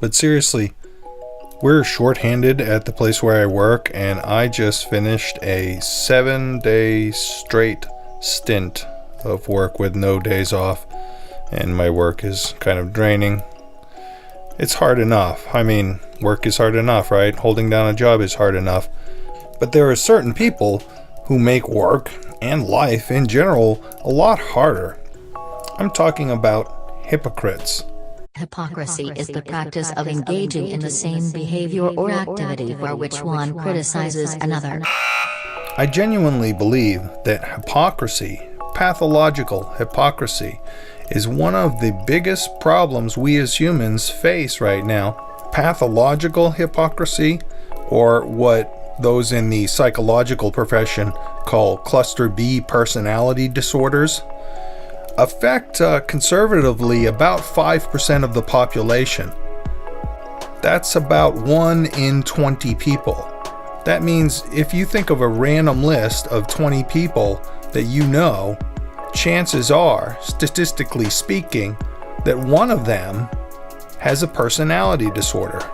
but seriously, we're shorthanded at the place where I work, and I just finished a 7-day straight stint of work with no days off, and my work is kind of draining. It's hard enough. I mean, work is hard enough, right? Holding down a job is hard enough. But there are certain people who make work and life in general a lot harder. I'm talking about hypocrites. Hypocrisy is the practice of engaging in the same behavior or activity for which one criticizes another. I genuinely believe that hypocrisy, pathological hypocrisy, is one of the biggest problems we as humans face right now. Pathological hypocrisy, or what those in the psychological profession call cluster B personality disorders, affect conservatively about 5% of the population. That's about 1 in 20 people. That means if you think of a random list of 20 people that you know, chances are, statistically speaking, that one of them has a personality disorder.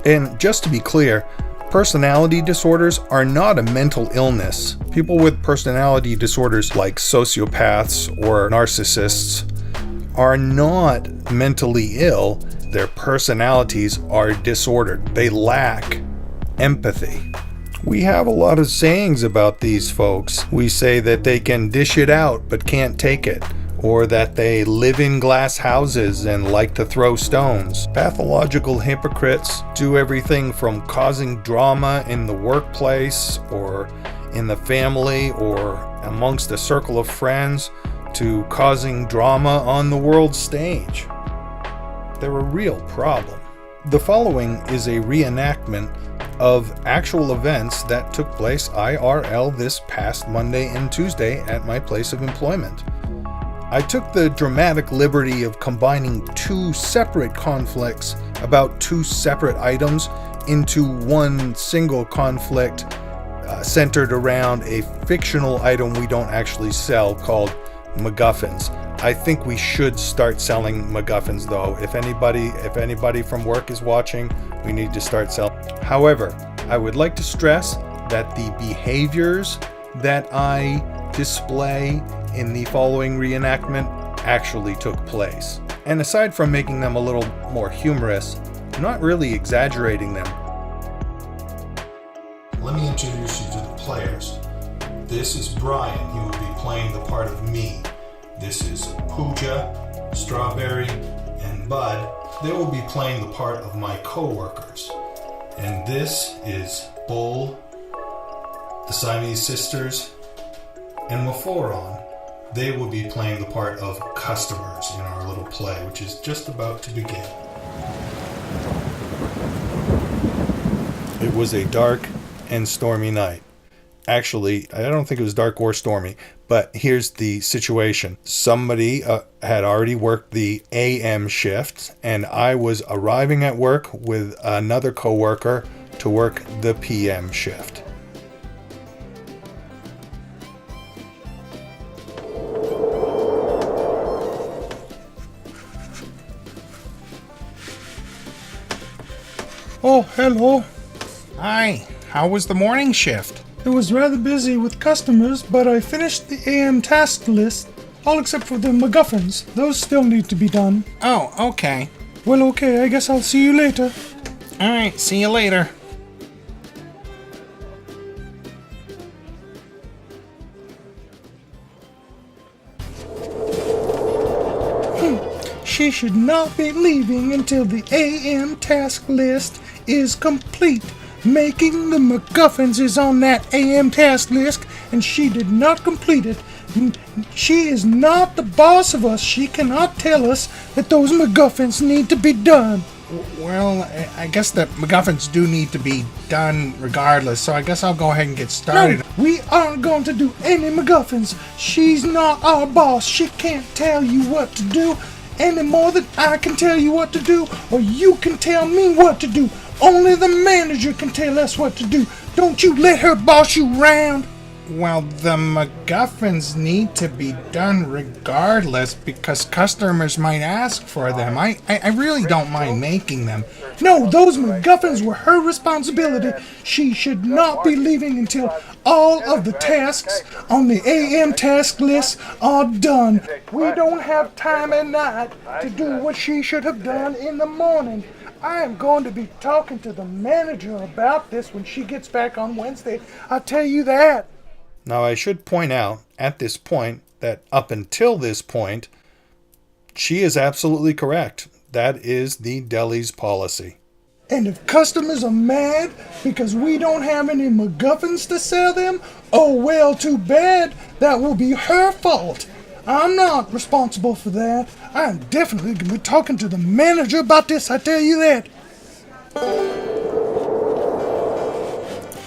And just to be clear, personality disorders are not a mental illness. People with personality disorders like sociopaths or narcissists are not mentally ill. Their personalities are disordered. They lack empathy. We have a lot of sayings about these folks. We say that they can dish it out but can't take it, or that they live in glass houses and like to throw stones. Pathological hypocrites do everything from causing drama in the workplace or in the family or amongst a circle of friends to causing drama on the world stage. They're a real problem. The following is a reenactment of actual events that took place IRL this past Monday and Tuesday at my place of employment. I took the dramatic liberty of combining 2 separate conflicts about 2 separate items into one single conflict centered around a fictional item we don't actually sell called MacGuffins. I think we should start selling MacGuffins though. If anybody from work is watching, we need to start selling. However, I would like to stress that the behaviors that I display in the following reenactment actually took place. And aside from making them a little more humorous, I'm not really exaggerating them. Let me introduce you to the players. This is Brian. He will be playing the part of me. This is Pooja, Strawberry, and Bud. They will be playing the part of my co-workers. And this is Bull, the Siamese sisters, and Mephoron. They will be playing the part of customers in our little play, which is just about to begin. It was a dark and stormy night. Actually, I don't think it was dark or stormy, but here's the situation. Somebody had already worked the AM shift, and I was arriving at work with another coworker to work the PM shift. Oh, hello. Hi, how was the morning shift? It was rather busy with customers, but I finished the AM task list, all except for the MacGuffins. Those still need to be done. Oh, okay. Well, okay, I guess I'll see you later. Alright, see you later. She should not be leaving until the AM task list is complete. Making the MacGuffins is on that AM task list, and she did not complete it. She is not the boss of us. She cannot tell us that those MacGuffins need to be done. Well, I guess the MacGuffins do need to be done regardless, so I guess I'll go ahead and get started. No, we aren't going to do any MacGuffins. She's not our boss. She can't tell you what to do any more than I can tell you what to do, or you can tell me what to do. Only the manager can tell us what to do. Don't you let her boss you around. Well, the MacGuffins need to be done regardless because customers might ask for them. I really don't mind making them. No, those MacGuffins were her responsibility. She should not be leaving until all of the tasks on the AM task list are done. We don't have time at night to do what she should have done in the morning. I am going to be talking to the manager about this when she gets back on Wednesday. I'll tell you that. Now, I should point out at this point that up until this point, she is absolutely correct. That is the deli's policy. And if customers are mad because we don't have any MacGuffins to sell them, oh well, too bad. That will be her fault. I'm not responsible for that. I'm definitely going to be talking to the manager about this, I tell you that.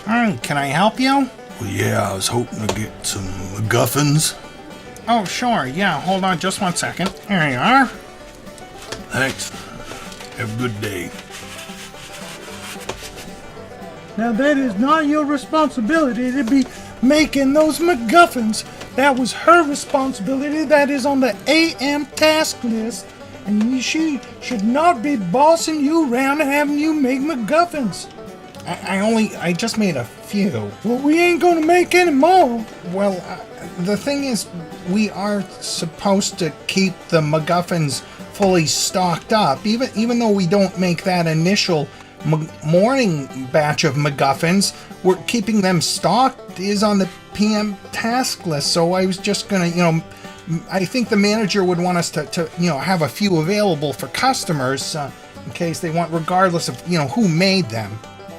Hi, can I help you? Well, yeah, I was hoping to get some MacGuffins. Oh, sure, yeah, hold on just one second. Here you are. Thanks. Have a good day. Now that is not your responsibility to be making those MacGuffins. That was her responsibility. That is on the AM task list. And she should not be bossing you around and having you make MacGuffins. I just made a few. Well, we ain't gonna make any more. Well, the thing is, we are supposed to keep the MacGuffins fully stocked up. Even though we don't make that initial morning batch of MacGuffins, we're keeping them stocked is on the PM task list. So I was just gonna, I think the manager would want us to have a few available for customers in case they want, regardless of, who made them.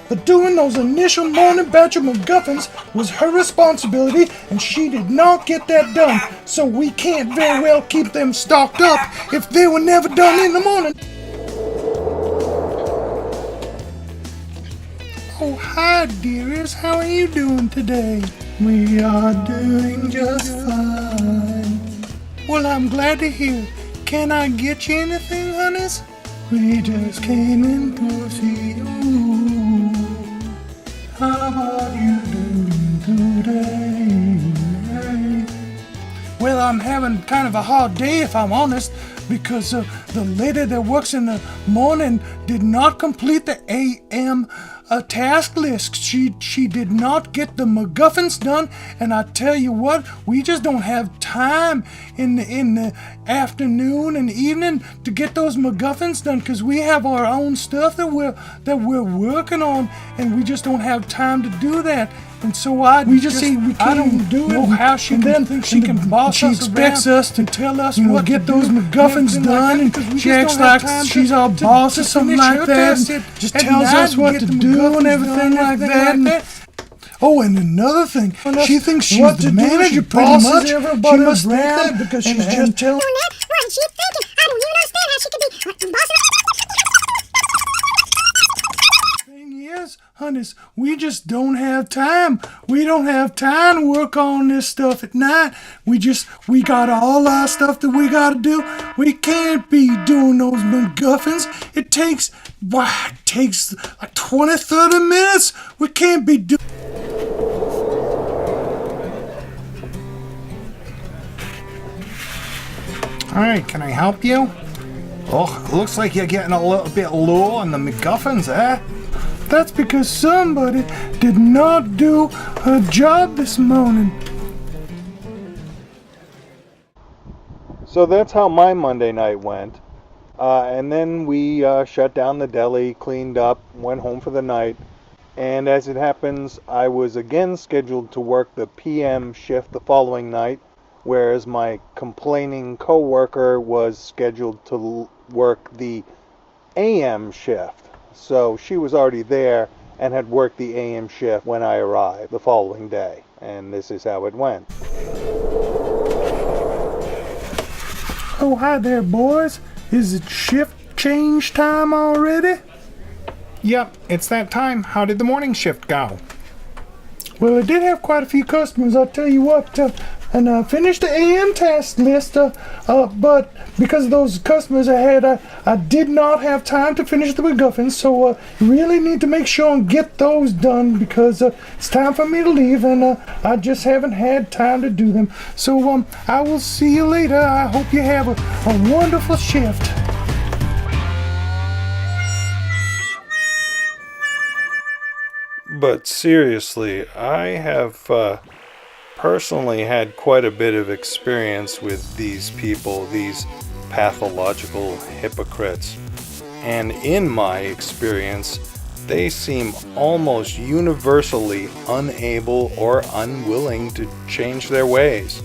But doing those initial morning batch of MacGuffins was her responsibility, and she did not get that done. So we can't very well keep them stocked up if they were never done in the morning. Oh, hi, dearest. How are you doing today? We are doing just fine. Well, I'm glad to hear. Can I get you anything, honeys? We just came in to see you. How are you doing today? Well, I'm having kind of a hard day, if I'm honest, because the lady that works in the morning did not complete the AM task list. She did not get the MacGuffins done, and I tell you what, we just don't have time in the afternoon and evening to get those MacGuffins done because we have our own stuff that we're working on, and we just don't have time to do that. And so I don't do it. How she can boss us. She expects us to tell us what get those MacGuffins done, and she acts like she's our boss or something like that. Just tells us what to do and everything like that. Oh, and another thing, she thinks she's the manager pretty much. She must think that because she's just telling. What is she thinking? I don't even understand how she could be bossing. Yes, honeys, we just don't have time. We don't have time to work on this stuff at night. We got all our stuff that we gotta do. We can't be doing those MacGuffins. It takes like 20, 30 minutes. We can't be doing. Alright, can I help you? Oh, looks like you're getting a little bit low on the MacGuffins, eh? That's because somebody did not do her job this morning. So that's how my Monday night went. And then we shut down the deli, cleaned up, went home for the night. And as it happens, I was again scheduled to work the PM shift the following night, whereas my complaining coworker was scheduled to work the AM shift. So she was already there and had worked the AM shift when I arrived the following day. And this is how it went. Oh, hi there, boys. Is it shift change time already? Yep, it's that time. How did the morning shift go? Well, I did have quite a few customers. I'll tell you what, and finished the AM task list, but because of those customers I had, I did not have time to finish the MacGuffins, so really need to make sure and get those done because it's time for me to leave, and I just haven't had time to do them. So I will see you later. I hope you have a wonderful shift. But seriously, I have personally had quite a bit of experience with these people, these pathological hypocrites. And in my experience, they seem almost universally unable or unwilling to change their ways.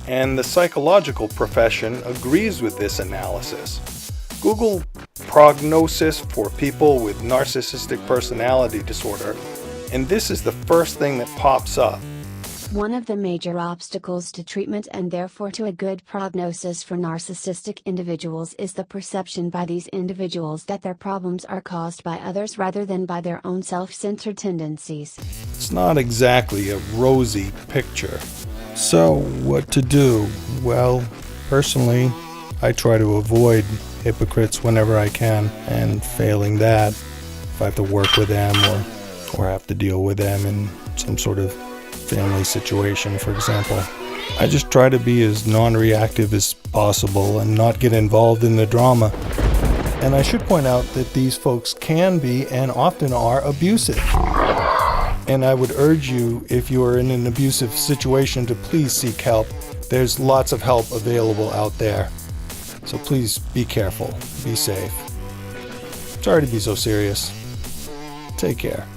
And the psychological profession agrees with this analysis. Google prognosis for people with narcissistic personality disorder, and this is the first thing that pops up. One of the major obstacles to treatment and therefore to a good prognosis for narcissistic individuals is the perception by these individuals that their problems are caused by others rather than by their own self-centered tendencies. It's not exactly a rosy picture. So, what to do? Well, personally, I try to avoid hypocrites whenever I can, and failing that, if I have to work with them or have to deal with them in some sort of family situation, for example, I just try to be as non-reactive as possible and not get involved in the drama. And I should point out that these folks can be and often are abusive. And I would urge you, if you are in an abusive situation, to please seek help. There's lots of help available out there. So please be careful, be safe. Sorry to be so serious. Take care.